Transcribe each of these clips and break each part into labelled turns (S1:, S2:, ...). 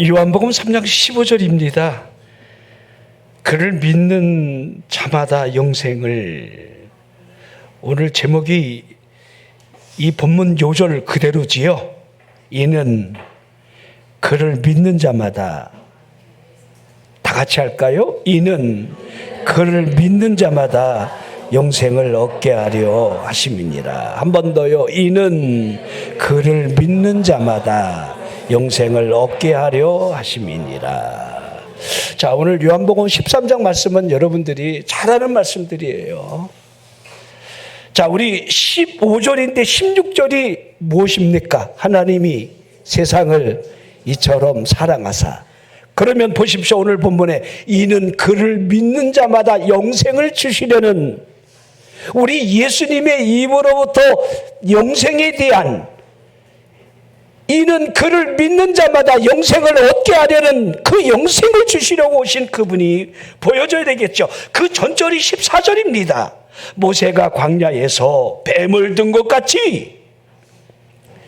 S1: 요한복음 3장 15절입니다. 그를 믿는 자마다 영생을. 오늘 제목이 이 본문 요절 그대로지요. 이는 그를 믿는 자마다, 다 같이 할까요? 이는 그를 믿는 자마다 영생을 얻게 하려 하심이니라. 한 번 더요. 이는 그를 믿는 자마다 영생을 얻게 하려 하심이니라. 자, 오늘 요한복음 13장 말씀은 여러분들이 잘 아는 말씀들이에요. 자, 우리 15절인데 16절이 무엇입니까? 하나님이 세상을 이처럼 사랑하사. 그러면 보십시오. 오늘 본문에 이는 그를 믿는 자마다 영생을 주시려는, 우리 예수님의 입으로부터 영생에 대한, 이는 그를 믿는 자마다 영생을 얻게 하려는 그 영생을 주시려고 오신 그분이 보여져야 되겠죠. 그 전절이 14절입니다. 모세가 광야에서 뱀을 든 것 같이.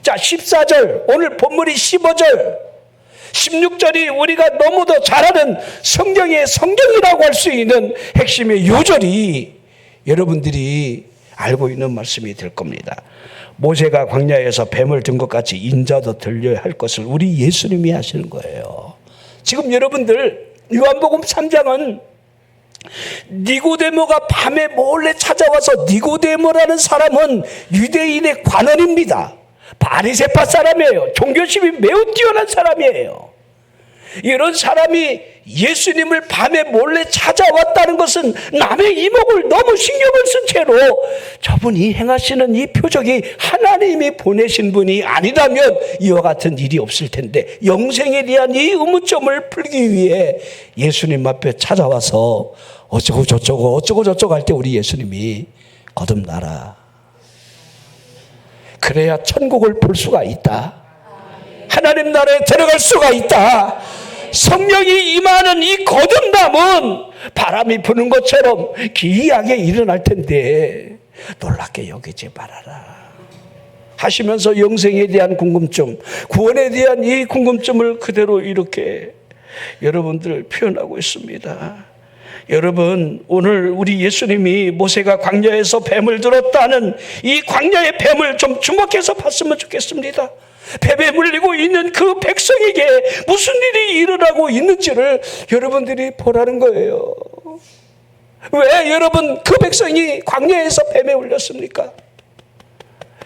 S1: 자, 14절, 오늘 본문이 15절, 16절이 우리가 너무도 잘 아는 성경의 성경이라고 할 수 있는 핵심의 요절이 여러분들이 알고 있는 말씀이 될 겁니다. 모세가 광야에서 뱀을 든 것 같이 인자도 들려야 할 것을 우리 예수님이 하시는 거예요. 지금 여러분들 요한복음 3장은 니고데모가 밤에 몰래 찾아와서, 니고데모라는 사람은 유대인의 관원입니다. 바리새파 사람이에요. 종교심이 매우 뛰어난 사람이에요. 이런 사람이 예수님을 밤에 몰래 찾아왔다는 것은 남의 이목을 너무 신경을 쓴 채로 저분이 행하시는 이 표적이 하나님이 보내신 분이 아니라면 이와 같은 일이 없을 텐데, 영생에 대한 이 의문점을 풀기 위해 예수님 앞에 찾아와서 어쩌고 저쩌고 할 때 우리 예수님이 거듭나라. 그래야 천국을 볼 수가 있다. 하나님 나라에 들어갈 수가 있다. 성령이 임하는 이 거듭남은 바람이 부는 것처럼 기이하게 일어날 텐데 놀랍게 여기지 말아라 하시면서 영생에 대한 궁금증, 구원에 대한 이 궁금증을 그대로 이렇게 여러분들 표현하고 있습니다. 여러분, 오늘 우리 예수님이 모세가 광야에서 뱀을 들었다는 이 광야의 뱀을 좀 주목해서 봤으면 좋겠습니다. 뱀에 물리고 있는 그 백성에게 무슨 일이 일어나고 있는지를 여러분들이 보라는 거예요. 왜 여러분 그 백성이 광야에서 뱀에 물렸습니까?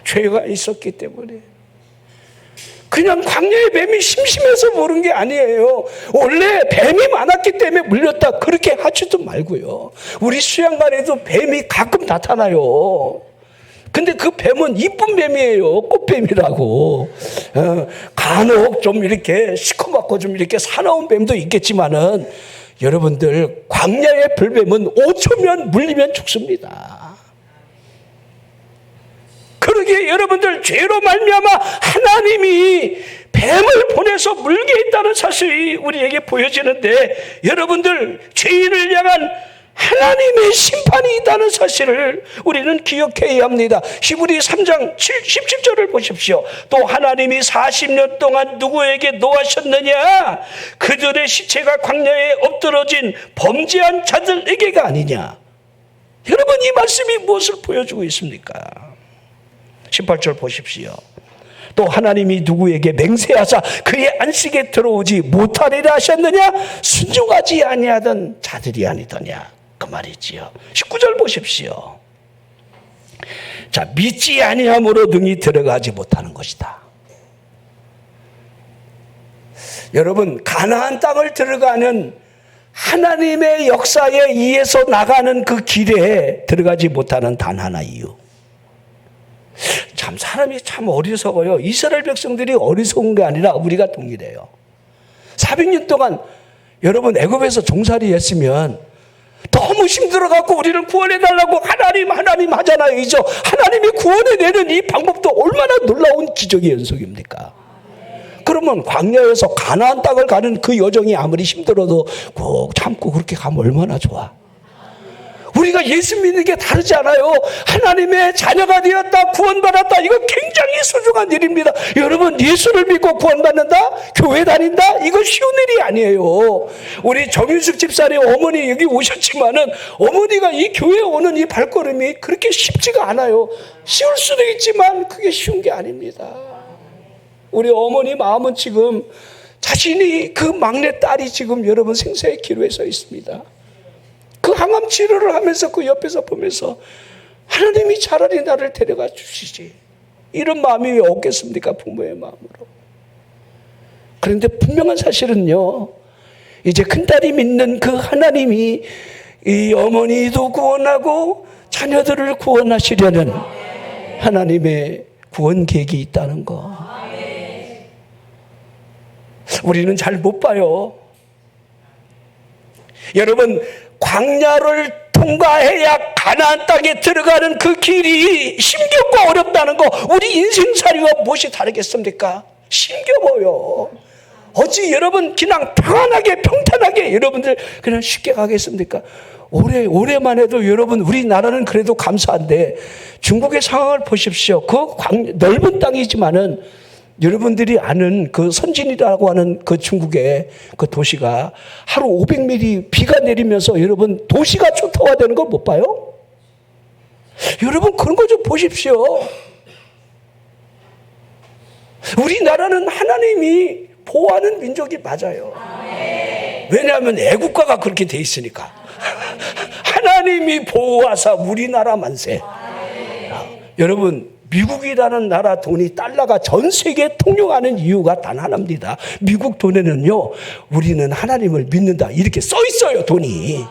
S1: 죄가 있었기 때문에. 그냥 광야의 뱀이 심심해서 물은 게 아니에요. 원래 뱀이 많았기 때문에 물렸다, 그렇게 하지도 말고요. 우리 수양관에도 뱀이 가끔 나타나요. 근데 그 뱀은 이쁜 뱀이에요. 꽃뱀이라고. 간혹 좀 이렇게 시커멓고 좀 이렇게 사나운 뱀도 있겠지만은 여러분들, 광야의 불뱀은 5초면 물리면 죽습니다. 그러기에 여러분들, 죄로 말미암아 하나님이 뱀을 보내서 물게 했다는 사실이 우리에게 보여지는데, 여러분들, 죄인을 향한 하나님의 심판이 있다는 사실을 우리는 기억해야 합니다. 히브리 3장 17절을 보십시오. 또 하나님이 40년 동안 누구에게 노하셨느냐? 그들의 시체가 광야에 엎드러진 범죄한 자들에게가 아니냐? 여러분, 이 말씀이 무엇을 보여주고 있습니까? 18절 보십시오. 또 하나님이 누구에게 맹세하사 그의 안식에 들어오지 못하리라 하셨느냐? 순종하지 아니하던 자들이 아니더냐? 그 말이지요. 19절 보십시오. 자, 믿지 아니함으로 능히 들어가지 못하는 것이다. 여러분, 가나안 땅을 들어가는 하나님의 역사에 의해서 나가는 그 길에 들어가지 못하는 단 하나 이유. 참 사람이 참 어리석어요. 이스라엘 백성들이 어리석은 게 아니라 우리가 동일해요. 400년 동안 여러분 애굽에서 종살이 했으면 너무 힘들어갖고 우리를 구원해달라고 하나님 하잖아요. 이죠? 하나님이 구원해내는 이 방법도 얼마나 놀라운 기적의 연속입니까? 그러면 광야에서 가나안 땅을 가는 그 여정이 아무리 힘들어도 꼭 참고 그렇게 가면 얼마나 좋아. 우리가 예수 믿는 게 다르지 않아요. 하나님의 자녀가 되었다, 구원받았다. 이거 굉장히 소중한 일입니다. 여러분, 예수를 믿고 구원받는다? 교회 다닌다? 이거 쉬운 일이 아니에요. 우리 정윤숙 집사님 어머니 여기 오셨지만은 어머니가 이 교회에 오는 이 발걸음이 그렇게 쉽지가 않아요. 쉬울 수도 있지만 그게 쉬운 게 아닙니다. 우리 어머니 마음은 지금 자신이 그 막내 딸이 지금 여러분 생사의 기로에 서 있습니다. 그 항암 치료를 하면서 그 옆에서 보면서 하나님이 차라리 나를 데려가 주시지, 이런 마음이 왜 없겠습니까? 부모의 마음으로. 그런데 분명한 사실은요, 이제 큰딸이 믿는 그 하나님이 이 어머니도 구원하고 자녀들을 구원하시려는 하나님의 구원 계획이 있다는 거, 우리는 잘 못 봐요. 여러분, 광야를 통과해야 가나안 땅에 들어가는 그 길이 힘겹고 어렵다는 거, 우리 인생살이와 무엇이 다르겠습니까? 힘겨워요. 어찌 여러분 그냥 평안하게 평탄하게 여러분들 그냥 쉽게 가겠습니까? 올해만 해도 여러분 우리나라는 그래도 감사한데 중국의 상황을 보십시오. 그 넓은 땅이지만은 여러분들이 아는 그 선진이라고 하는 그 중국의 그 도시가 하루 500mm 비가 내리면서 여러분 도시가 초토화되는 걸 못 봐요? 여러분 그런 거 좀 보십시오. 우리나라는 하나님이 보호하는 민족이 맞아요. 왜냐하면 애국가가 그렇게 돼 있으니까. 하나님이 보호하사 우리나라 만세. 여러분, 미국이라는 나라 돈이 달러가 전 세계에 통용하는 이유가 단 하나입니다. 미국 돈에는요, 우리는 하나님을 믿는다 이렇게 써 있어요, 돈이.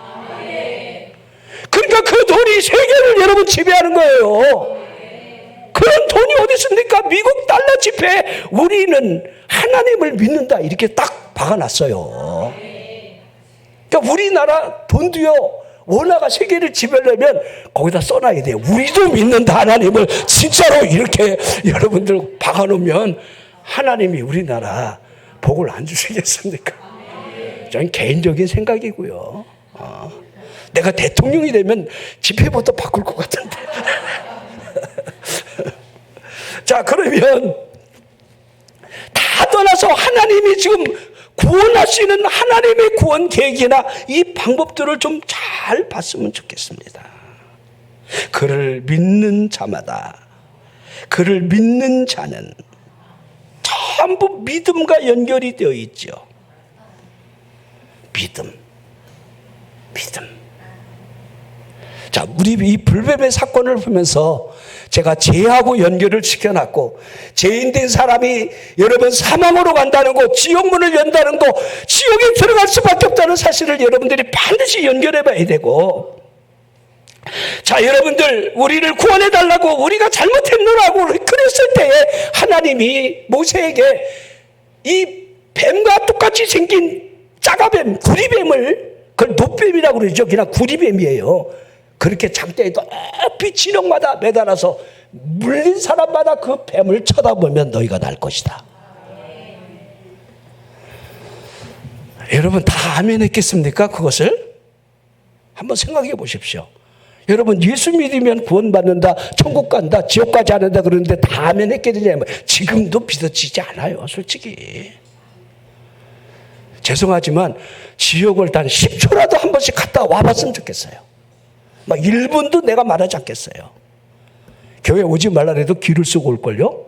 S1: 그러니까 그 돈이 세계를 여러분 지배하는 거예요. 그런 돈이 어디 있습니까? 미국 달러 지폐에 우리는 하나님을 믿는다 이렇게 딱 박아놨어요. 그러니까 우리나라 돈도요, 원화가 세계를 지배하려면 거기다 써놔야 돼요. 우리도 믿는다 하나님을, 진짜로 이렇게 여러분들 박아놓으면 하나님이 우리나라 복을 안 주시겠습니까? 저는 개인적인 생각이고요. 내가 대통령이 되면 지폐부터 바꿀 것 같은데. 자, 그러면 다 떠나서 하나님이 지금 구원하시는 하나님의 구원 계획이나 이 방법들을 좀 잘 봤으면 좋겠습니다. 그를 믿는 자마다, 그를 믿는 자는 전부 믿음과 연결이 되어 있죠. 믿음. 자, 우리 이 불뱀의 사건을 보면서 제가 죄하고 연결을 시켜놨고, 죄인된 사람이 여러분 사망으로 간다는 거, 지옥문을 연다는 거, 지옥에 들어갈 수밖에 없다는 사실을 여러분들이 반드시 연결해 봐야 되고, 자, 여러분들 우리를 구원해 달라고 우리가 잘못했노라고 그랬을 때에 하나님이 모세에게 이 뱀과 똑같이 생긴 짜가뱀, 구리뱀을, 그걸 노뱀이라고 그러죠. 그냥 구리뱀이에요. 그렇게 장대에 높이 진흙마다 매달아서 물린 사람마다 그 뱀을 쳐다보면 너희가 날 것이다. 여러분 다 아멘 했겠습니까? 그것을 한번 생각해 보십시오. 여러분 예수 믿으면 구원받는다, 천국 간다, 지옥 가지 않는다 그러는데 다 아멘 했겠느냐? 지금도 믿어지지 않아요, 솔직히. 죄송하지만 지옥을 단 10초라도 한 번씩 갔다 와봤으면 좋겠어요. 막 1분도 내가 말하지 않겠어요. 교회 오지 말라 해도 길을 쓰고 올걸요?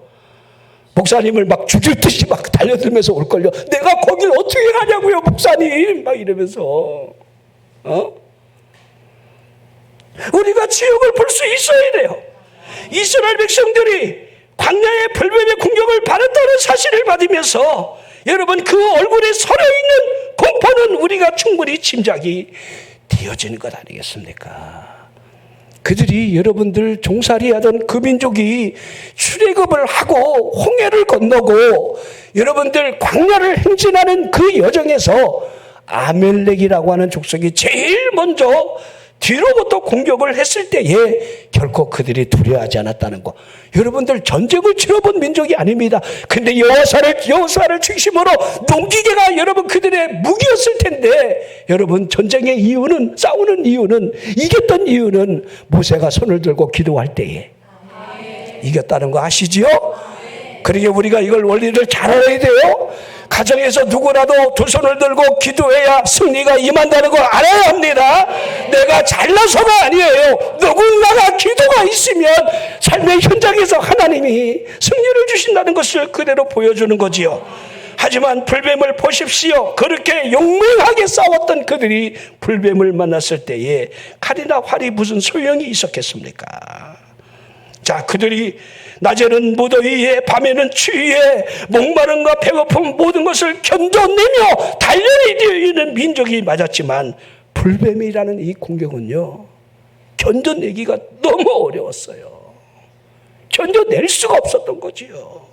S1: 목사님을 막 죽일 듯이 막 달려들면서 올걸요? 내가 거길 어떻게 가냐고요, 목사님! 막 이러면서. 우리가 지옥을 볼 수 있어야 돼요. 이스라엘 백성들이 광야의 불뱀의 공격을 받았다는 사실을 받으면서 여러분 그 얼굴에 서려있는 공포는 우리가 충분히 짐작이 되어지는 것 아니겠습니까? 그들이 여러분들 종살이하던 그 민족이 출애굽을 하고 홍해를 건너고 여러분들 광야를 행진하는 그 여정에서 아멜렉이라고 하는 족속이 제일 먼저 뒤로부터 공격을 했을 때에 결코 그들이 두려워하지 않았다는 거. 여러분들 전쟁을 치러본 민족이 아닙니다. 근데 여호사를 중심으로 농기계가 여러분 그들의 무기였을 텐데, 여러분 전쟁의 이유는, 싸우는 이유는, 이겼던 이유는 모세가 손을 들고 기도할 때에 이겼다는 거 아시지요? 그러게 우리가 이걸 원리를 잘 알아야 돼요. 가정에서 누구라도 두 손을 들고 기도해야 승리가 임한다는 걸 알아야 합니다. 내가 잘나서가 아니에요. 누군가가 기도가 있으면 삶의 현장에서 하나님이 승리를 주신다는 것을 그대로 보여주는 거지요. 하지만 불뱀을 보십시오. 그렇게 용맹하게 싸웠던 그들이 불뱀을 만났을 때에 칼이나 활이 무슨 소용이 있었겠습니까? 자, 그들이 낮에는 무더위에, 밤에는 추위에, 목마름과 배고픔 모든 것을 견뎌내며 단련이 민족이 맞았지만 불뱀이라는 이 공격은요, 견뎌내기가 너무 어려웠어요. 견뎌낼 수가 없었던 거지요.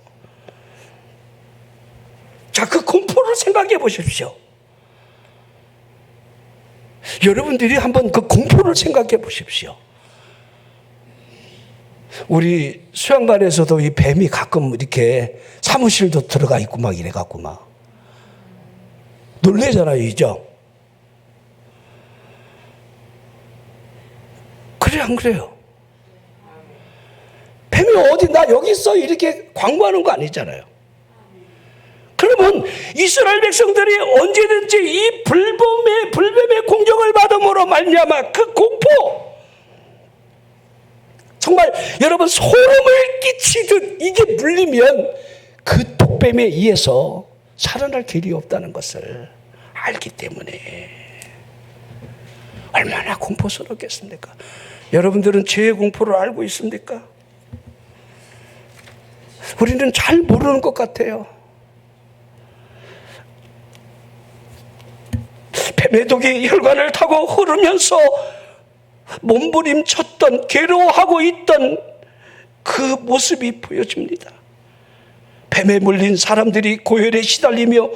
S1: 자, 그 공포를 생각해 보십시오. 여러분들이 한번 그 공포를 생각해 보십시오. 우리 수양관에서도 이 뱀이 가끔 이렇게 사무실도 들어가 있고 막 이래갖고 막 놀래잖아요, 이죠? 그래, 안 그래요? 뱀이 어디, 나 여기 있어, 이렇게 광고하는 거 아니잖아요. 그러면 이스라엘 백성들이 언제든지 이 불뱀의 공격을 받음으로 말미암아 그 공포, 정말 여러분 소름을 끼치듯 이게 물리면 그 독뱀에 의해서 살아날 길이 없다는 것을 알기 때문에 얼마나 공포스럽겠습니까? 여러분들은 죄의 공포를 알고 있습니까? 우리는 잘 모르는 것 같아요. 뱀의 독이 혈관을 타고 흐르면서 몸부림쳤던, 괴로워하고 있던 그 모습이 보여집니다. 뱀에 물린 사람들이 고열에 시달리며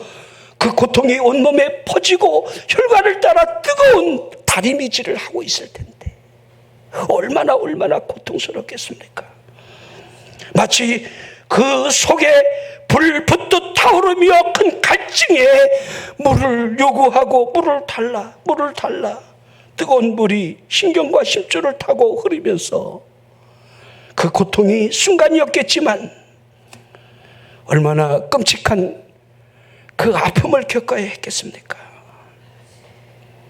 S1: 그 고통이 온몸에 퍼지고 혈관을 따라 뜨거운 다리미질을 하고 있을 텐데 얼마나 고통스럽겠습니까? 마치 그 속에 불 붙듯 타오르며 큰 갈증에 물을 요구하고 물을 달라 뜨거운 물이 신경과 심줄을 타고 흐르면서 그 고통이 순간이었겠지만 얼마나 끔찍한 그 아픔을 겪어야 했겠습니까?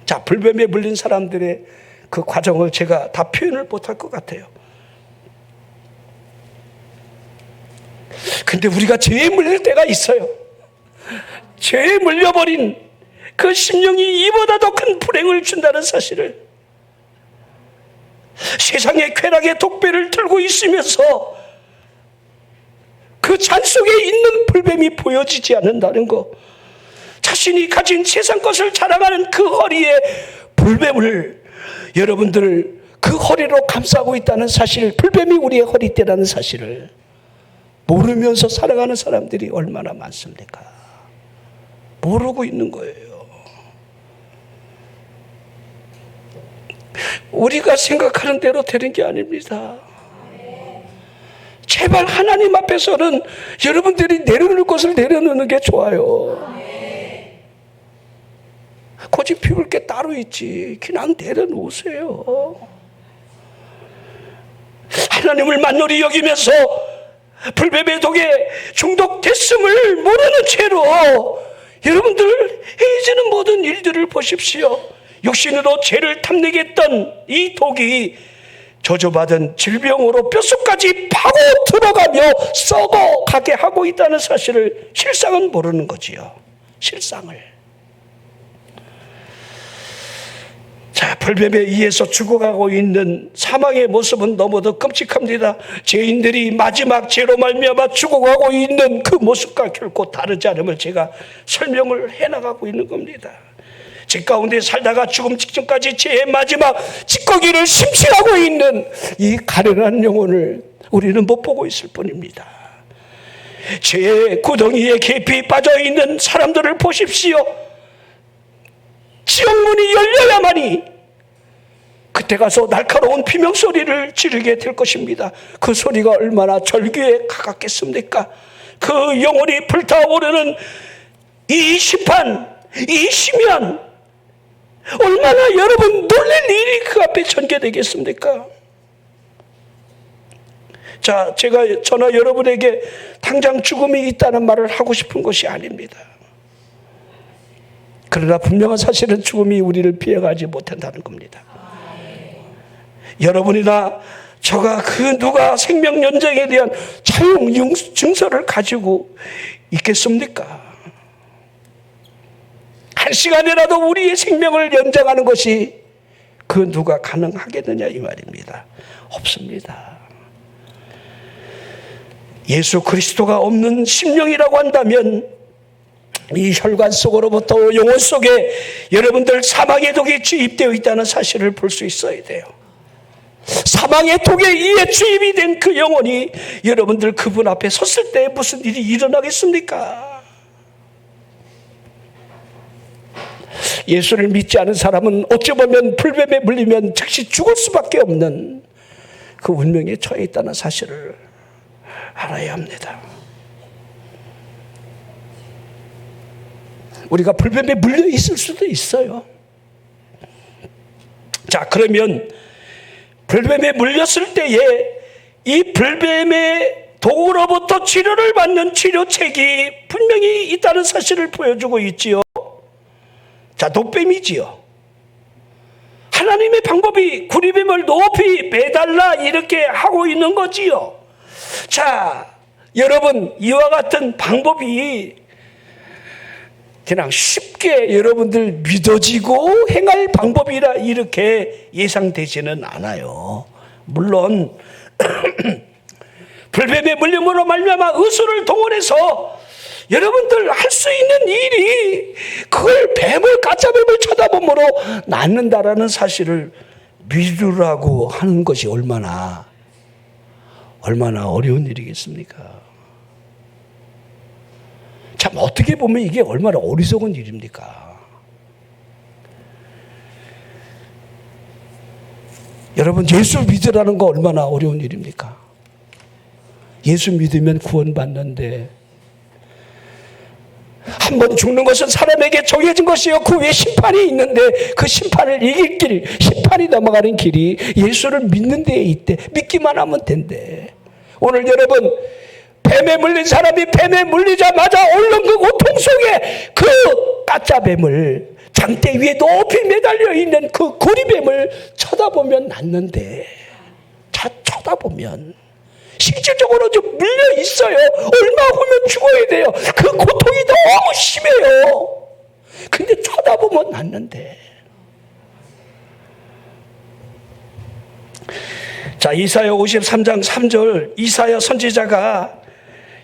S1: 자, 불뱀에 물린 사람들의 그 과정을 제가 다 표현을 못할 것 같아요. 근데 우리가 죄에 물릴 때가 있어요. 죄에 물려버린 그 심령이 이보다 더 큰 불행을 준다는 사실을, 세상의 쾌락의 독배를 들고 있으면서 그 잔 속에 있는 불뱀이 보여지지 않는다는 것, 자신이 가진 세상 것을 자랑하는 그 허리에 불뱀을 여러분들 그 허리로 감싸고 있다는 사실, 불뱀이 우리의 허리띠라는 사실을 모르면서 살아가는 사람들이 얼마나 많습니까? 모르고 있는 거예요. 우리가 생각하는 대로 되는 게 아닙니다. 제발 하나님 앞에서는 여러분들이 내려놓을 것을 내려놓는 게 좋아요. 고집 피울 게 따로 있지. 그냥 내려놓으세요. 하나님을 만홀히 여기면서 불뱀의 독에 중독됐음을 모르는 채로 여러분들 해지는 모든 일들을 보십시오. 육신으로 죄를 탐내게 했던 이 독이 저주받은 질병으로 뼛속까지 파고 들어가며 썩어가게 하고 있다는 사실을 실상은 모르는 거지요. 실상을. 자, 불뱀에 의해서 죽어가고 있는 사망의 모습은 너무도 끔찍합니다. 죄인들이 마지막 죄로 말미암아 죽어가고 있는 그 모습과 결코 다르지 않음을 제가 설명을 해나가고 있는 겁니다. 죄 가운데 살다가 죽음 직전까지 죄의 마지막 찌꺼기를 심취하고 있는 이 가련한 영혼을 우리는 못 보고 있을 뿐입니다. 죄의 구덩이에 깊이 빠져있는 사람들을 보십시오. 지옥문이 열려야만이 그때 가서 날카로운 비명소리를 지르게 될 것입니다. 그 소리가 얼마나 절규에 가깝겠습니까? 그 영혼이 불타오르는 이 심판, 이 심연, 얼마나 여러분 놀랄 일이 그 앞에 전개되겠습니까? 자, 제가 저나 여러분에게 당장 죽음이 있다는 말을 하고 싶은 것이 아닙니다. 그러나 분명한 사실은 죽음이 우리를 피해가지 못한다는 겁니다. 여러분이나 저가 그 누가 생명 연장에 대한 차용 증서를 가지고 있겠습니까? 한 시간이라도 우리의 생명을 연장하는 것이 그 누가 가능하겠느냐 이 말입니다. 없습니다. 예수 그리스도가 없는 심령이라고 한다면 이 혈관 속으로부터 영혼 속에 여러분들 사망의 독이 주입되어 있다는 사실을 볼 수 있어야 돼요. 사망의 독에 의해 주입이 된 그 영혼이 여러분들 그분 앞에 섰을 때 무슨 일이 일어나겠습니까? 예수를 믿지 않은 사람은 어찌 보면 불뱀에 물리면 즉시 죽을 수밖에 없는 그 운명에 처해 있다는 사실을 알아야 합니다. 우리가 불뱀에 물려 있을 수도 있어요. 자, 그러면 불뱀에 물렸을 때에 이 불뱀의 독으로부터 치료를 받는 치료책이 분명히 있다는 사실을 보여주고 있지요. 자, 독뱀이지요. 하나님의 방법이 구리뱀을 높이 매달라 이렇게 하고 있는 거지요. 자, 여러분, 이와 같은 방법이 그냥 쉽게 여러분들 믿어지고 행할 방법이라 이렇게 예상되지는 않아요. 물론 불뱀의 물림으로 말미암아 의술을 동원해서 여러분들 할 수 있는 일이 그걸 가짜뱀을 쳐다봄으로 낫는다라는 사실을 믿으라고 하는 것이 얼마나 어려운 일이겠습니까? 참 어떻게 보면 이게 얼마나 어리석은 일입니까? 여러분, 예수 믿으라는 거 얼마나 어려운 일입니까? 예수 믿으면 구원받는데 한 번 죽는 것은 사람에게 정해진 것이요 그 위에 심판이 있는데 그 심판을 이길 길, 심판이 넘어가는 길이 예수를 믿는 데에 있대. 믿기만 하면 된대. 오늘 여러분, 뱀에 물린 사람이 뱀에 물리자마자 얼른 그 고통 속에 그 가짜뱀을 장대 위에 높이 매달려 있는 그 고리뱀을 쳐다보면 낫는데, 쳐다보면 실질적으로 좀 물려 있어요. 얼마 후면 죽어야 돼요. 그 고통이 너무 심해요. 근데 쳐다보면 낫는데. 자, 이사야 53장 3절 이사야 선지자가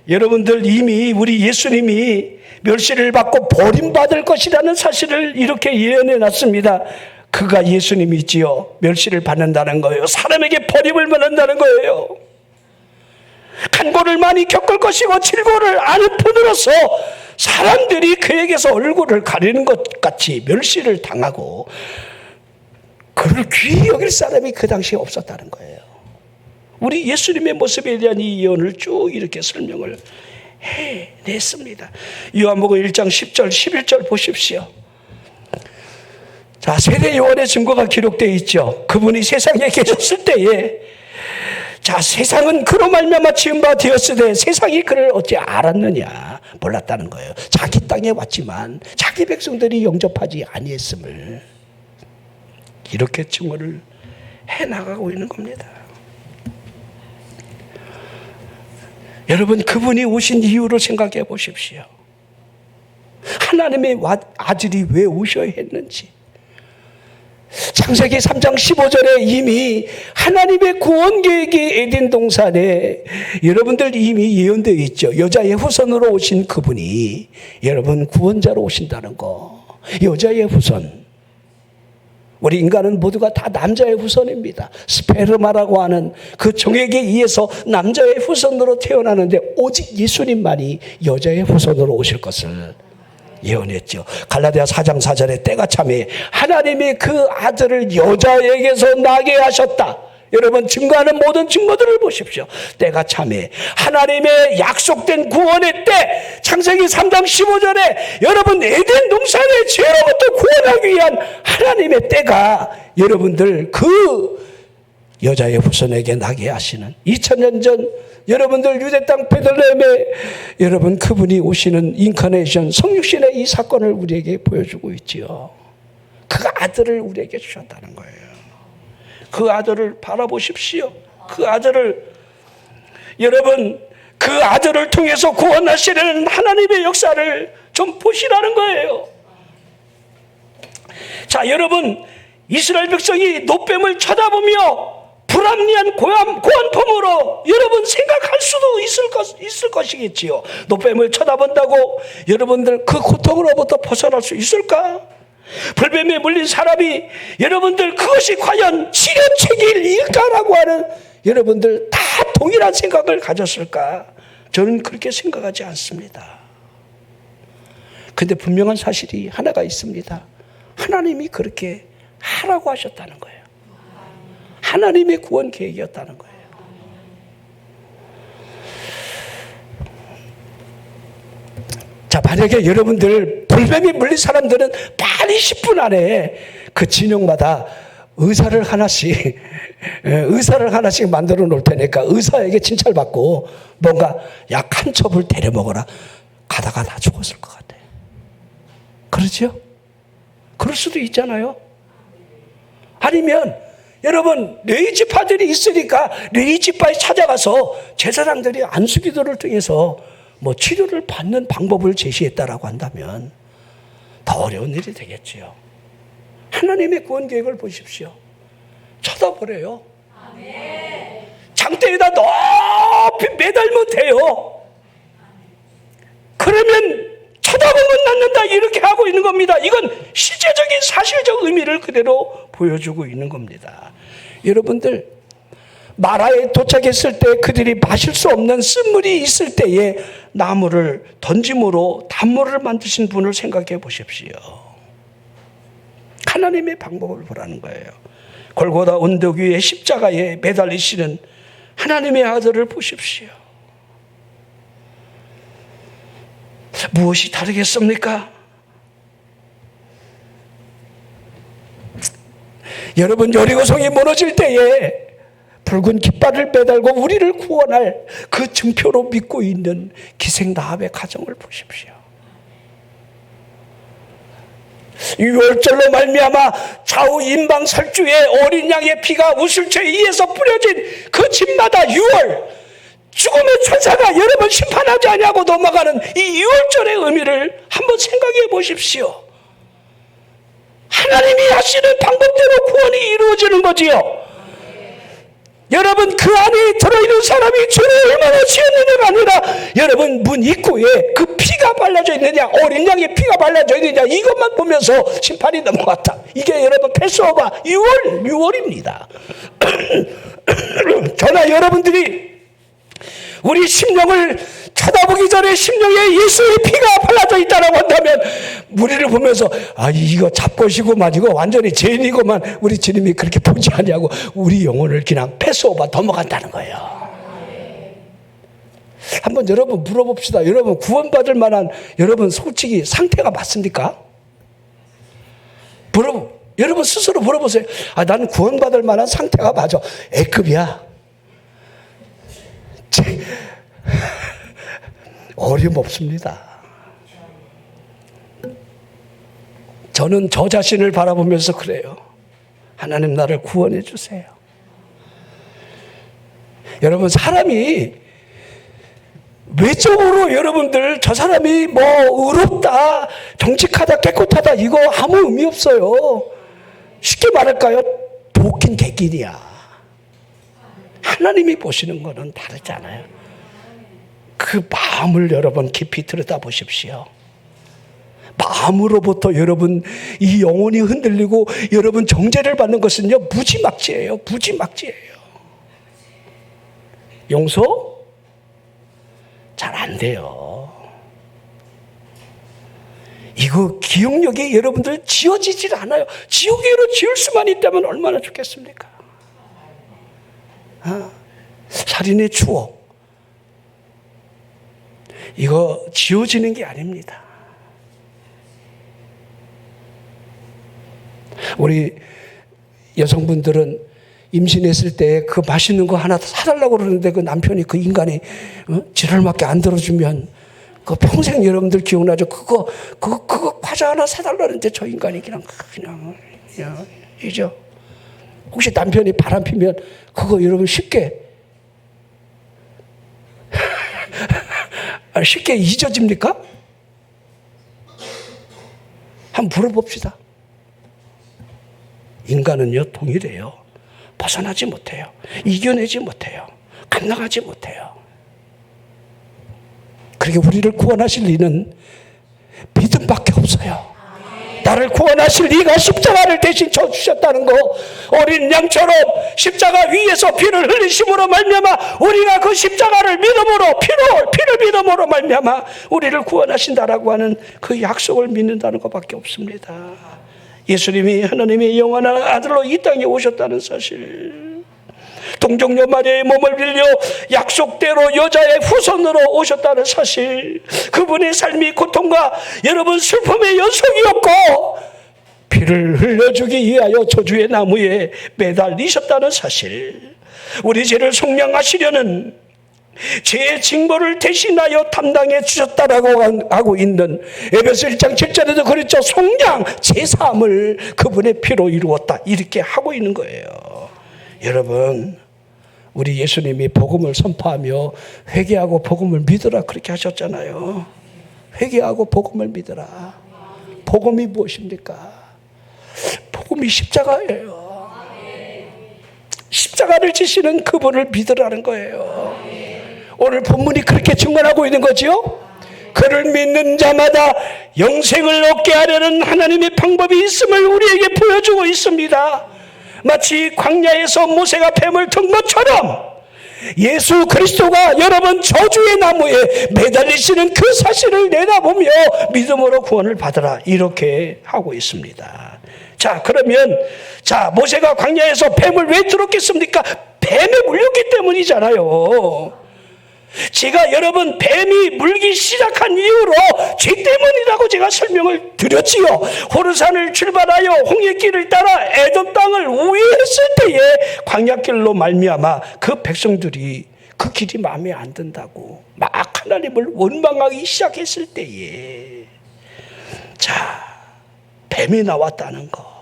S1: 여러분들 이미 우리 예수님이 멸시를 받고 버림받을 것이라는 사실을 이렇게 예언해 놨습니다. 그가 예수님이지요. 멸시를 받는다는 거예요. 사람에게 버림을 받는다는 거예요. 간고를 많이 겪을 것이고 질고를 아는 분으로서 사람들이 그에게서 얼굴을 가리는 것 같이 멸시를 당하고 그를 귀히 여길 사람이 그 당시에 없었다는 거예요. 우리 예수님의 모습에 대한 이 예언을 쭉 이렇게 설명을 해냈습니다. 요한복음 1장 10절 11절 보십시오. 자, 세례 요한의 증거가 기록되어 있죠. 그분이 세상에 계셨을 때에 자, 세상은 그로 말미암아 지은 바 되었으되 세상이 그를 어찌 알았느냐. 몰랐다는 거예요. 자기 땅에 왔지만 자기 백성들이 영접하지 아니했음을 이렇게 증거를 해나가고 있는 겁니다. 여러분, 그분이 오신 이유를 생각해 보십시오. 하나님의 아들이 왜 오셔야 했는지. 창세기 3장 15절에 이미 하나님의 구원 계획이 에덴 동산에 여러분들 이미 예언되어 있죠. 여자의 후손으로 오신 그분이 여러분 구원자로 오신다는 거. 여자의 후손. 우리 인간은 모두가 다 남자의 후손입니다. 스페르마라고 하는 그 정액에 의해서 남자의 후손으로 태어나는데 오직 예수님만이 여자의 후손으로 오실 것을 예언했죠. 갈라디아 4장 4절에 때가 참에 하나님이 그 아들을 여자에게서 나게 하셨다. 여러분 증거하는 모든 증거들을 보십시오. 때가 참에 하나님의 약속된 구원의 때, 창세기 3장 15절에 여러분 에덴 동산의 죄로부터 구원하기 위한 하나님의 때가 여러분들 그 여자의 후손에게 나게 하시는 2000년 전 여러분들 유대 땅 베들레헴에 여러분 그분이 오시는 인카네이션 성육신의 이 사건을 우리에게 보여주고 있지요. 그 아들을 우리에게 주셨다는 거예요. 그 아들을 바라보십시오. 그 아들을, 여러분 그 아들을 통해서 구원하시려는 하나님의 역사를 좀 보시라는 거예요. 자, 여러분 이스라엘 백성이 노뱀을 쳐다보며 불합리한 고안품으로 여러분 생각할 수도 있을 것이겠지요. 노뱀을 쳐다본다고 여러분들 그 고통으로부터 벗어날 수 있을까? 불뱀에 물린 사람이 여러분들 그것이 과연 치료책일까라고 하는 여러분들 다 동일한 생각을 가졌을까? 저는 그렇게 생각하지 않습니다. 근데 분명한 사실이 하나가 있습니다. 하나님이 그렇게 하라고 하셨다는 거예요. 하나님의 구원 계획이었다는 거예요. 자, 만약에 여러분들 불뱀이 물린 사람들은 빨리 10분 안에 그 진영마다 의사를 하나씩 만들어 놓을 테니까 의사에게 칭찬받고 뭔가 약 한 첩을 데려 먹어라. 가다가 다 죽었을 것 같아요. 그렇죠? 그럴 수도 있잖아요. 아니면 여러분 레이지파들이 있으니까 레이지파에 찾아가서 제사장들이 안수기도를 통해서 뭐 치료를 받는 방법을 제시했다라고 한다면 더 어려운 일이 되겠지요. 하나님의 구원 계획을 보십시오. 쳐다보래요. 장대에다 높이 매달면 돼요. 그러면 쳐다보면 낫는다 이렇게 하고 있는 겁니다. 이건 실제적인 사실적 의미를 그대로 보여주고 있는 겁니다. 여러분들 마라에 도착했을 때 그들이 마실 수 없는 쓴물이 있을 때에 나무를 던짐으로 단물을 만드신 분을 생각해 보십시오. 하나님의 방법을 보라는 거예요. 골고다 언덕 위에 십자가에 매달리시는 하나님의 아들을 보십시오. 무엇이 다르겠습니까? 여러분 여리고성이 무너질 때에 붉은 깃발을 매달고 우리를 구원할 그 증표로 믿고 있는 기생라합의 가정을 보십시오. 유월절로 말미암아 좌우 임방설주에 어린 양의 피가 우슬초에 의해서 뿌려진 그 집마다 유월, 죽음의 천사가 여러분 심판하지 않냐고 넘어가는 이 유월절의 의미를 한번 생각해 보십시오. 하나님이 하시는 방법대로 구원이 이루어지는 거지요. 여러분 그 안에 들어있는 사람이 죄를 얼마나 지었느냐가 아니라 여러분 문 입구에 그 피가 발라져 있느냐, 어린 양의 피가 발라져 있느냐, 이것만 보면서 심판이 넘어갔다. 이게 여러분 패스오버 유월입니다. 저나 여러분들이 우리 심령을 쳐다보기 전에 심령에 예수의 피가 발라져 있다고 한다면 우리를 보면서 아 이거 잡것이고만 이거 완전히 죄인이고만 우리 주님이 그렇게 보지 않냐고 우리 영혼을 그냥 패스오버 넘어간다는 거예요. 한번 여러분 물어봅시다. 여러분 구원받을 만한 여러분 솔직히 상태가 맞습니까? 여러분 스스로 물어보세요. 아 나는 구원받을 만한 상태가 맞아. A급이야. 어림없습니다. 저는 저 자신을 바라보면서 그래요. 하나님 나를 구원해 주세요. 여러분 사람이 외적으로 여러분들 저 사람이 뭐 의롭다, 정직하다, 깨끗하다 이거 아무 의미 없어요. 쉽게 말할까요? 도끼는 개끼리야. 하나님이 보시는 거는 다르잖아요. 그 마음을 여러분 깊이 들여다보십시오. 마음으로부터 여러분 이 영혼이 흔들리고 여러분 정죄를 받는 것은요 무지막지예요. 무지막지예요. 용서? 잘 안 돼요. 이거 기억력이 여러분들 지워지질 않아요. 지우개로 지울 수만 있다면 얼마나 좋겠습니까? 살인의 추억, 이거 지워지는 게 아닙니다. 우리 여성분들은 임신했을 때 그 맛있는 거 하나 사달라고 그러는데 그 남편이 그 인간이 지랄맞게 안 들어주면 그 평생 여러분들 기억나죠? 그거 과자 하나 사달라는데 저 인간이 그냥 이죠. 혹시 남편이 바람 피면 그거 여러분 쉽게 잊어집니까? 한번 물어봅시다. 인간은요, 동일해요. 벗어나지 못해요. 이겨내지 못해요. 감당하지 못해요. 그러게 우리를 구원하실 이는 믿음밖에 없어요. 나를 구원하실 이가 십자가를 대신 져주셨다는 거, 어린 양처럼 십자가 위에서 피를 흘리심으로 말미암아 우리가 그 십자가를 믿음으로 피를 믿음으로 말미암아 우리를 구원하신다라고 하는 그 약속을 믿는다는 것밖에 없습니다. 예수님이 하나님의 영원한 아들로 이 땅에 오셨다는 사실, 동정녀 마리아의 몸을 빌려 약속대로 여자의 후손으로 오셨다는 사실, 그분의 삶이 고통과 여러분 슬픔의 연속이었고 피를 흘려주기 위하여 저주의 나무에 매달리셨다는 사실, 우리 죄를 속량하시려는 죄의 징벌을 대신하여 담당해 주셨다라고 하고 있는 에베소 1장 7절에도 그랬죠. 속량, 제사함을 그분의 피로 이루었다, 이렇게 하고 있는 거예요. 여러분, 우리 예수님이 복음을 선포하며 회개하고 복음을 믿으라 그렇게 하셨잖아요. 회개하고 복음을 믿으라. 복음이 무엇입니까? 복음이 십자가예요. 십자가를 지시는 그분을 믿으라는 거예요. 오늘 본문이 그렇게 증언하고 있는 거죠. 그를 믿는 자마다 영생을 얻게 하려는 하나님의 방법이 있음을 우리에게 보여주고 있습니다. 마치 광야에서 모세가 뱀을 든 것처럼 예수 그리스도가 여러분 저주의 나무에 매달리시는 그 사실을 내다보며 믿음으로 구원을 받으라, 이렇게 하고 있습니다. 자, 그러면 모세가 광야에서 뱀을 왜 들었겠습니까? 뱀에 물렸기 때문이잖아요. 제가 여러분 뱀이 물기 시작한 이유로 죄 때문이라고 제가 설명을 드렸지요. 호르산을 출발하여 홍해길을 따라 에돔 땅을 우회했을 때에 광야길로 말미암아 그 백성들이 그 길이 마음에 안 든다고 막 하나님을 원망하기 시작했을 때에 뱀이 나왔다는 거.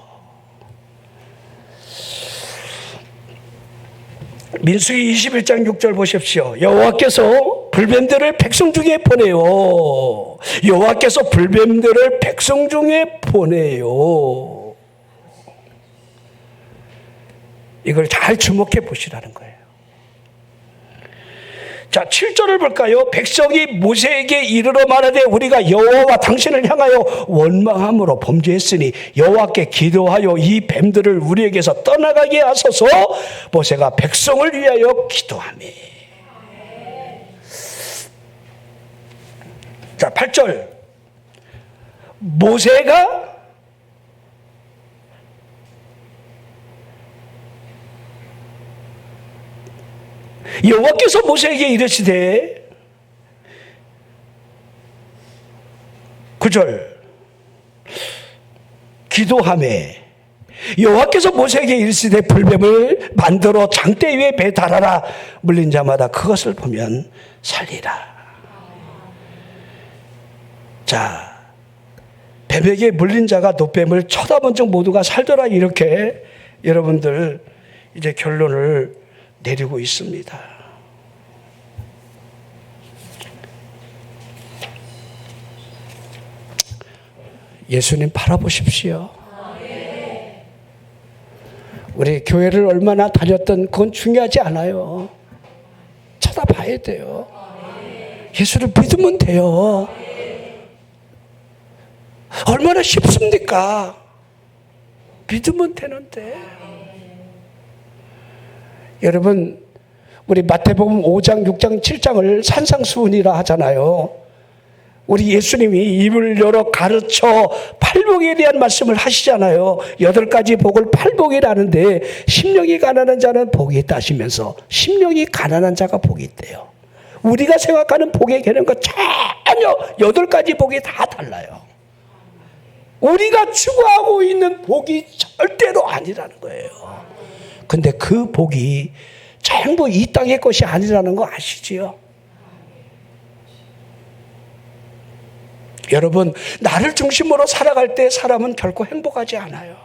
S1: 민수기 21장 6절 보십시오. 여호와께서 불뱀들을 백성 중에 보내요. 여호와께서 불뱀들을 백성 중에 보내요. 이걸 잘 주목해 보시라는 거예요. 자, 7절을 볼까요? 백성이 모세에게 이르러 말하되 우리가 여호와와 당신을 향하여 원망함으로 범죄했으니 여호와께 기도하여 이 뱀들을 우리에게서 떠나가게 하소서. 모세가 백성을 위하여 기도하며. 자, 8절. 모세가 여호와께서 모세에게 이르시되 9절 기도하매 여호와께서 모세에게 이르시되 불뱀을 만들어 장대 위에 배달하라. 물린 자마다 그것을 보면 살리라. 자, 뱀에게 물린 자가 노뱀을 쳐다본 적 모두가 살더라, 이렇게 여러분들 이제 결론을 내리고 있습니다. 예수님 바라보십시오. 우리 교회를 얼마나 다녔던 그건 중요하지 않아요. 쳐다봐야 돼요. 예수를 믿으면 돼요. 얼마나 쉽습니까? 믿으면 되는데. 여러분, 우리 마태복음 5장, 6장, 7장을 산상수훈이라 하잖아요. 우리 예수님이 입을 열어 가르쳐 팔복에 대한 말씀을 하시잖아요. 8가지 복을 팔복이라는데 심령이 가난한 자는 복이 있다 하시면서 심령이 가난한 자가 복이 있대요. 우리가 생각하는 복의 개념과 전혀 8가지 복이 다 달라요. 우리가 추구하고 있는 복이 절대로 아니라는 거예요. 근데 그 복이 전부 이 땅의 것이 아니라는 거 아시지요? 여러분, 나를 중심으로 살아갈 때 사람은 결코 행복하지 않아요.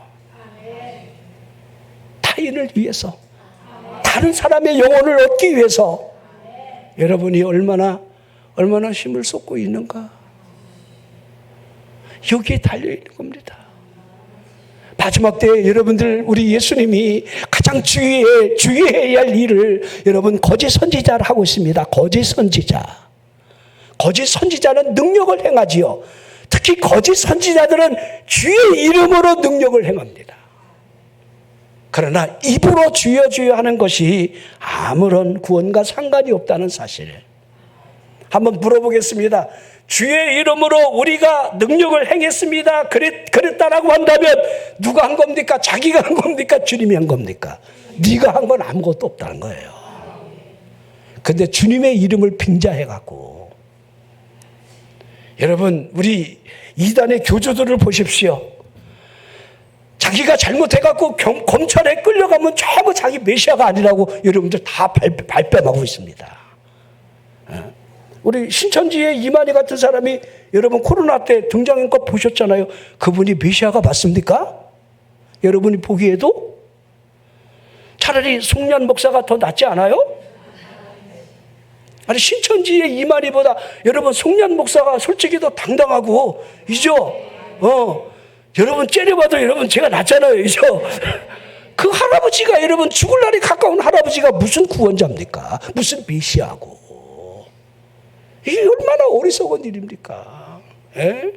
S1: 타인을 위해서, 다른 사람의 영혼을 얻기 위해서 여러분이 얼마나 힘을 쏟고 있는가? 여기에 달려있는 겁니다. 마지막 때에 여러분들, 우리 예수님이 가장 주의해야 할 일을 여러분 거짓 선지자를 하고 있습니다. 거짓 선지자. 거짓 선지자는 능력을 행하지요. 특히 거짓 선지자들은 주의 이름으로 능력을 행합니다. 그러나 입으로 주여 주여 하는 것이 아무런 구원과 상관이 없다는 사실. 한번 물어보겠습니다. 주의 이름으로 우리가 능력을 행했습니다. 그랬다라고 한다면 누가 한 겁니까? 자기가 한 겁니까? 주님이 한 겁니까? 네가 한 건 아무것도 없다는 거예요. 근데 주님의 이름을 빙자해갖고 여러분, 우리 이단의 교주들을 보십시오. 자기가 잘못해갖고 검찰에 끌려가면 전부 자기 메시아가 아니라고 여러분들 다 발뺌하고 있습니다. 우리 신천지의 이만희 같은 사람이 여러분 코로나 때 등장한 거 보셨잖아요. 그분이 메시아가 맞습니까? 여러분이 보기에도? 차라리 송년 목사가 더 낫지 않아요? 아니, 신천지의 이만희보다 여러분 송년 목사가 솔직히 더 당당하고, 이죠? 여러분 째려봐도 여러분 제가 낫잖아요. 이죠? 그 할아버지가 여러분 죽을 날이 가까운 할아버지가 무슨 구원자입니까? 무슨 메시아고. 이게 얼마나 어리석은 일입니까? 에?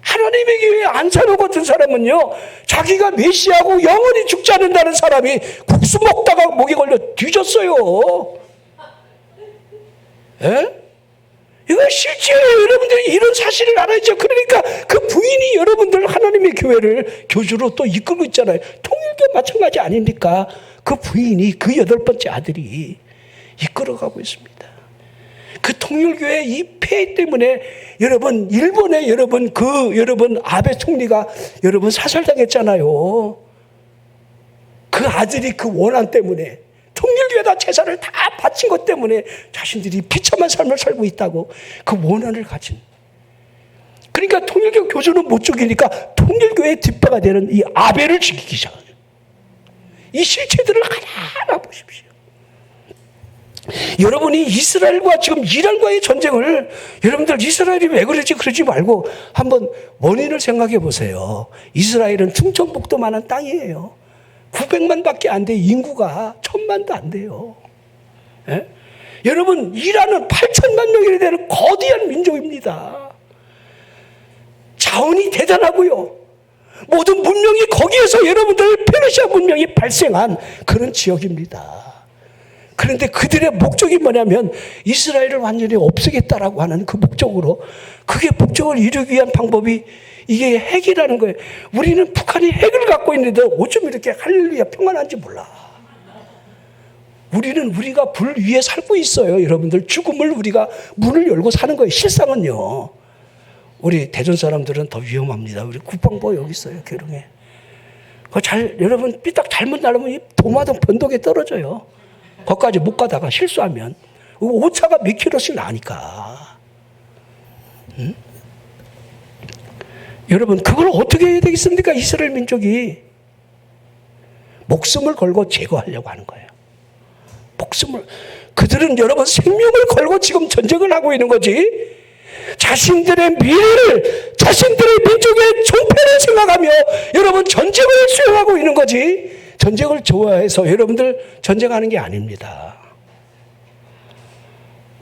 S1: 하나님의 교회에 안사로 같은 사람은요, 자기가 메시아고 영원히 죽지 않는다는 사람이 국수 먹다가 목에 걸려 뒤졌어요. 에? 이거 실제예요. 여러분들이 이런 사실을 알아야죠. 그러니까 그 부인이 여러분들 하나님의 교회를 교주로 또 이끌고 있잖아요. 통일교 마찬가지 아닙니까? 그 부인이 그 8번째 아들이 이끌어가고 있습니다. 그 통일교회 이 폐해 때문에 여러분 일본에 여러분 아베 총리가 여러분 사살당했잖아요. 그 아들이 그 원한 때문에 통일교회다 재산을 다 바친 것 때문에 자신들이 비참한 삶을 살고 있다고 그 원한을 가진. 그러니까 통일교 교주는 못 죽이니까 통일교회의 뒷배가 되는 이 아베를 죽이기 시작해요. 이 실체들을 하나하나 보십시오. 여러분이 이스라엘과 지금 이란과의 전쟁을, 여러분들 이스라엘이 왜 그러지 그러지 말고 한번 원인을 생각해 보세요. 이스라엘은 충청북도만한 땅이에요. 900만 밖에 안 돼. 인구가 1000만도 안 돼요. 예? 여러분, 이란은 8천만 명이 되는 거대한 민족입니다. 자원이 대단하고요. 모든 문명이 거기에서 여러분들 페르시아 문명이 발생한 그런 지역입니다. 그런데 그들의 목적이 뭐냐면 이스라엘을 완전히 없애겠다라고 하는 그 목적으로, 그게 목적을 이루기 위한 방법이 이게 핵이라는 거예요. 우리는 북한이 핵을 갖고 있는데 어쩜 이렇게 할렐루야 평안한지 몰라. 우리가 불 위에 살고 있어요. 여러분들 죽음을 우리가 문을 열고 사는 거예요. 실상은요. 우리 대전 사람들은 더 위험합니다. 우리 국방부 여기 있어요. 계룡에. 여러분 삐딱 잘못 날으면 이 도마등 변덕에 떨어져요. 거기까지 못 가다가 실수하면 오차가 몇 킬로씩 나니까. 응? 여러분 그걸 어떻게 해야 되겠습니까? 이스라엘 민족이 목숨을 걸고 제거하려고 하는 거예요. 그들은 여러분 생명을 걸고 지금 전쟁을 하고 있는 거지, 자신들의 미래를, 자신들의 민족의 존폐를 생각하며 여러분 전쟁을 수행하고 있는 거지, 전쟁을 좋아해서 여러분들 전쟁하는 게 아닙니다.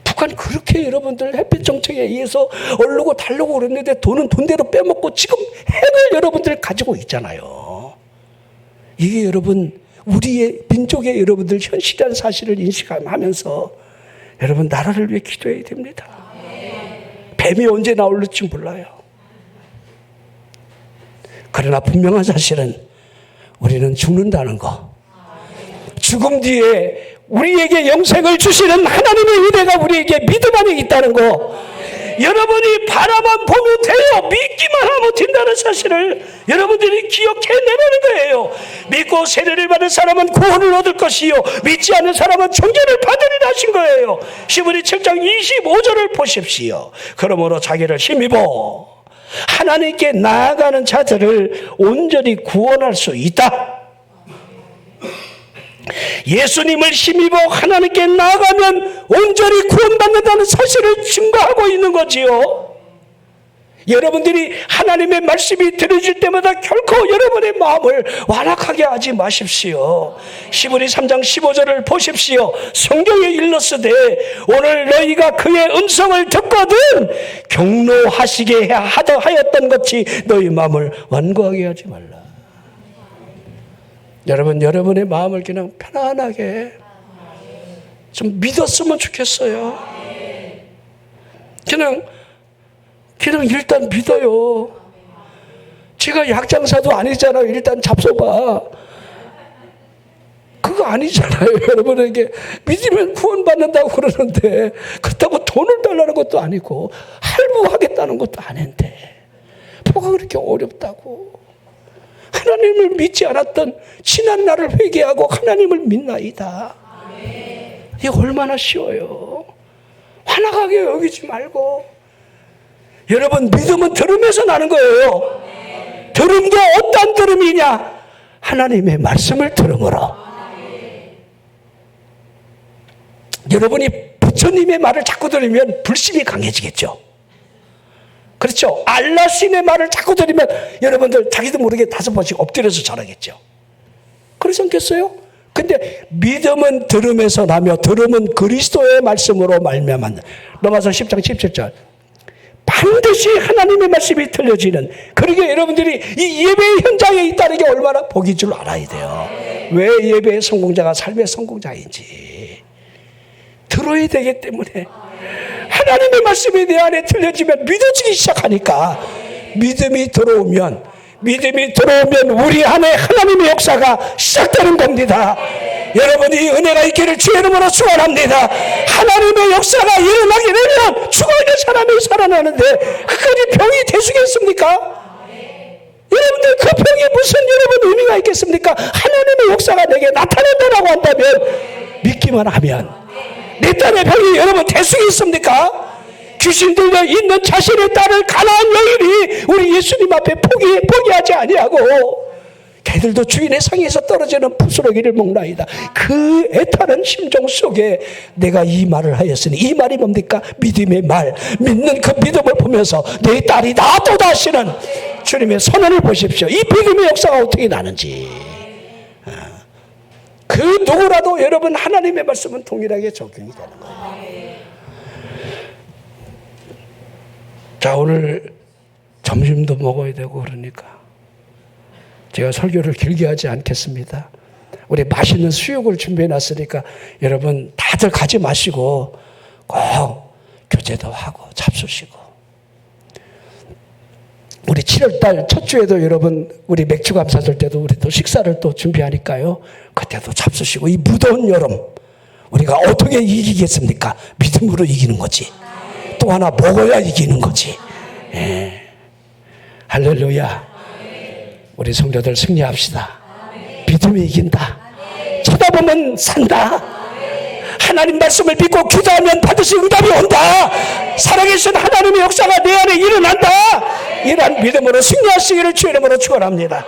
S1: 북한 그렇게 여러분들 햇빛 정책에 의해서 얼르고 달르고 그랬는데 돈은 돈대로 빼먹고 지금 핵을 여러분들 가지고 있잖아요. 이게 여러분 우리의 민족의 여러분들 현실이라는 사실을 인식하면서 여러분 나라를 위해 기도해야 됩니다. 뱀이 언제 나올지 몰라요. 그러나 분명한 사실은 우리는 죽는다는 거. 죽음 뒤에 우리에게 영생을 주시는 하나님의 은혜가 우리에게 믿음 안에 있다는 거. 여러분이 바라만 보면 돼요. 믿기만 하면 된다는 사실을 여러분들이 기억해내라는 거예요. 믿고 세례를 받은 사람은 구원을 얻을 것이요 믿지 않는 사람은 정죄를 받으리라 하신 거예요. 시므리 7장 25절을 보십시오. 그러므로 자기를 힘입어 하나님께 나아가는 자들을 온전히 구원할 수 있다. 예수님을 힘입어 하나님께 나아가면 온전히 구원받는다는 사실을 증거하고 있는 거지요. 여러분들이 하나님의 말씀이 들어질 때마다 결코 여러분의 마음을 완악하게 하지 마십시오. 시므리 3장 15절을 보십시오. 성경에 일렀으되 오늘 너희가 그의 음성을 듣거든 경노하시게 하였던 것이 너희 마음을 완고하게 하지 말라. 여러분, 여러분의 마음을 그냥 편안하게 좀 믿었으면 좋겠어요. 그냥 일단 믿어요. 제가 약장사도 아니잖아요. 일단 잡숴봐. 그거 아니잖아요. 여러분에게 믿으면 구원받는다고 그러는데 그렇다고 돈을 달라는 것도 아니고 할부하겠다는 것도 아닌데 뭐가 그렇게 어렵다고. 하나님을 믿지 않았던 지난 날을 회개하고 하나님을 믿나이다. 이게 얼마나 쉬워요. 환하게 여기지 말고. 여러분, 믿음은 들음에서 나는 거예요. 들음도 어떤 들음이냐? 하나님의 말씀을 들음으로. 여러분이 부처님의 말을 자꾸 들으면 불신이 강해지겠죠. 그렇죠. 알라신의 말을 자꾸 들으면 여러분들 자기도 모르게 5번씩 엎드려서 절하겠죠. 그러지 않겠어요? 근데 믿음은 들음에서 나며 들음은 그리스도의 말씀으로 말미암아. 로마서 10장 17절. 반드시 하나님의 말씀이 들려지는. 그러게 여러분들이 이 예배의 현장에 있다는 게 얼마나 복인 줄 알아야 돼요. 왜 예배의 성공자가 삶의 성공자인지 들어야 되기 때문에. 하나님의 말씀이 내 안에 들려지면 믿어지기 시작하니까 믿음이 들어오면 우리 안에 하나님의 역사가 시작되는 겁니다. 여러분이 은혜가 있기를 주의 이름으로 축원합니다. 하나님의 역사가 일어나게 되면 죽어있는 사람이 살아나는데 그까지 병이 되시겠습니까? 여러분들 그 병이 무슨 여러분 의미가 있겠습니까? 하나님의 역사가 내게 나타난다라고 한다면 믿기만 하면 내 딸의 병이 여러분 대수있습니까? 귀신 들려 있는 자신의 딸을 가난한 여인이 우리 예수님 앞에 포기하지 아니하고 걔들도 주인의 상에서 떨어지는 부스러기를 먹나이다. 그 애타는 심정 속에 내가 이 말을 하였으니 이 말이 뭡니까? 믿음의 말. 믿는 그 믿음을 보면서 내 딸이 나았도다 하시는 주님의 선언을 보십시오. 이 믿음의 역사가 어떻게 나는지. 그 누구라도 여러분 하나님의 말씀은 동일하게 적용이 되는 거예요. 자, 오늘 점심도 먹어야 되고 그러니까 제가 설교를 길게 하지 않겠습니다. 우리 맛있는 수육을 준비해 놨으니까 여러분 다들 가지 마시고 꼭 교제도 하고 잡수시고, 우리 7월달 첫 주에도 여러분 우리 맥주 감사절 때도 우리 또 식사를 또 준비하니까요. 그때도 잡수시고, 이 무더운 여름 우리가 어떻게 이기겠습니까? 믿음으로 이기는 거지. 또 하나 먹어야 이기는 거지. 예. 할렐루야. 우리 성도들 승리합시다. 믿음이 이긴다. 쳐다보면 산다. 하나님 말씀을 믿고 기도하면 받으신 응답이 온다. 살아계신 하나님의 역사가 내 안에 일어난다. 이러한 믿음으로 승리하시기를 주의 이름으로 축원합니다.